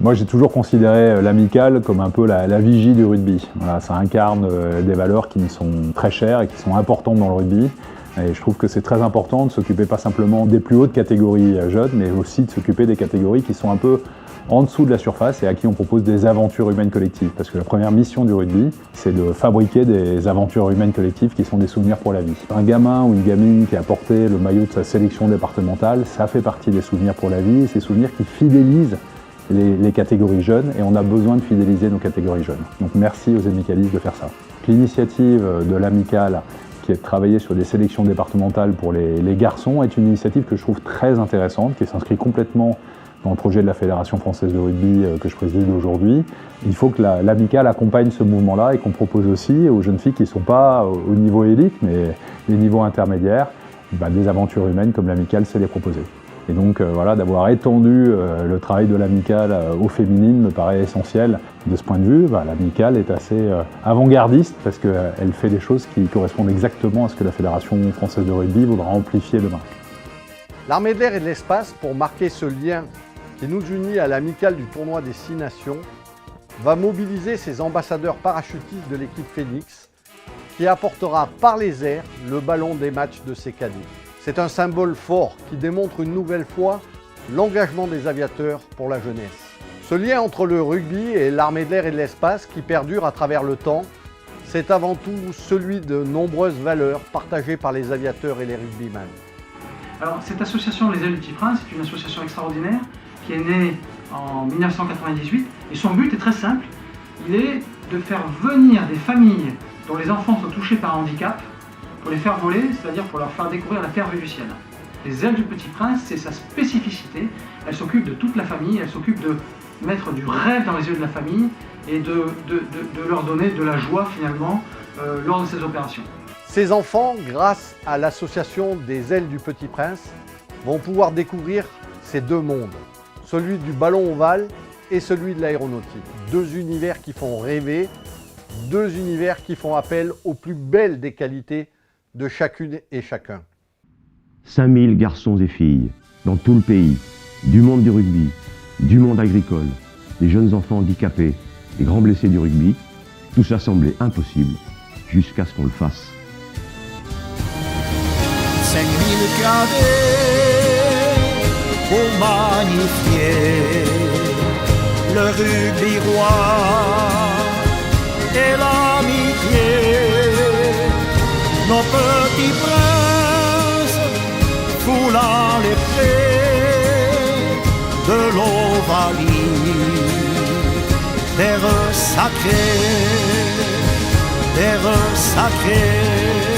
Moi, j'ai toujours considéré l'amicale comme un peu la vigie du rugby. Voilà, ça incarne des valeurs qui me sont très chères et qui sont importantes dans le rugby. Et je trouve que c'est très important de s'occuper pas simplement des plus hautes catégories jeunes, mais aussi de s'occuper des catégories qui sont un peu en dessous de la surface et à qui on propose des aventures humaines collectives. Parce que la première mission du rugby, c'est de fabriquer des aventures humaines collectives qui sont des souvenirs pour la vie. Un gamin ou une gamine qui a porté le maillot de sa sélection départementale, ça fait partie des souvenirs pour la vie, et ces souvenirs qui fidélisent les catégories jeunes, et on a besoin de fidéliser nos catégories jeunes. Donc merci aux amicalistes de faire ça. L'initiative de l'amicale, qui est de travailler sur des sélections départementales pour les garçons, est une initiative que je trouve très intéressante, qui s'inscrit complètement dans le projet de la Fédération française de rugby que je préside aujourd'hui. Il faut que l'amicale accompagne ce mouvement-là et qu'on propose aussi aux jeunes filles qui ne sont pas au niveau élite, mais les niveaux intermédiaires, des aventures humaines comme l'amicale sait les proposer. Et donc voilà, d'avoir étendu le travail de l'amicale aux féminines me paraît essentiel. De ce point de vue, l'amicale est assez avant-gardiste parce qu'elle fait des choses qui correspondent exactement à ce que la Fédération française de rugby voudra amplifier demain. L'Armée de l'air et de l'espace, pour marquer ce lien qui nous unit à l'amicale du tournoi des 6 nations, va mobiliser ses ambassadeurs parachutistes de l'équipe Phoenix qui apportera par les airs le ballon des matchs de ces cadets. C'est un symbole fort qui démontre une nouvelle fois l'engagement des aviateurs pour la jeunesse. Ce lien entre le rugby et l'armée de l'air et de l'espace qui perdure à travers le temps, c'est avant tout celui de nombreuses valeurs partagées par les aviateurs et les rugbymen. Alors cette association Les Ailes du Petit Prince est une association extraordinaire qui est née en 1998 et son but est très simple, il est de faire venir des familles dont les enfants sont touchés par un handicap pour les faire voler, c'est-à-dire pour leur faire découvrir la terre vue du ciel. Les Ailes du Petit Prince, c'est sa spécificité, elle s'occupe de toute la famille, elle s'occupe de mettre du rêve dans les yeux de la famille et de leur donner de la joie finalement lors de ces opérations. Ces enfants, grâce à l'association des Ailes du Petit Prince, vont pouvoir découvrir ces deux mondes, celui du ballon ovale et celui de l'aéronautique. Deux univers qui font rêver, deux univers qui font appel aux plus belles des qualités de chacune et chacun. 5000 garçons et filles dans tout le pays, du monde du rugby, du monde agricole, des jeunes enfants handicapés, des grands blessés du rugby, tout ça semblait impossible jusqu'à ce qu'on le fasse. 5000 cadets pour magnifier le rugby roi et l'amitié. Nos petits princes foulant les prés de l'Ovalie, terre sacrée, terre sacrée.